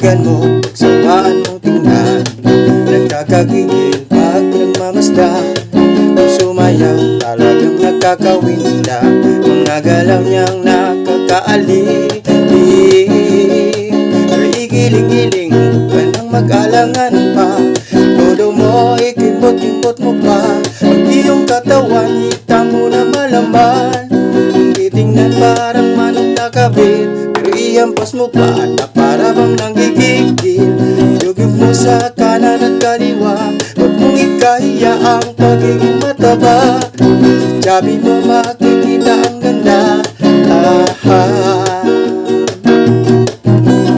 Kaibigan mo, pagsawaan mong tingnan, nagkakagigil pag nagmamasdan. Kung sumayaw, talagang nagkakawinda, mga galaw niyang nakakaalili. Giling-giling, huwag ka nang mag-alangan pa. Todo mo, ikimbot-kimbot mo pa. Ang iyong katawan, hita mo na malaman. Ang titingnan parang manok na kabit, pero ihampas mo pa na para bang nanggigigil. Yugib mo sa kanan at kaliwa, huwag mong ikahiya ang pagiging mataba. Sabi mo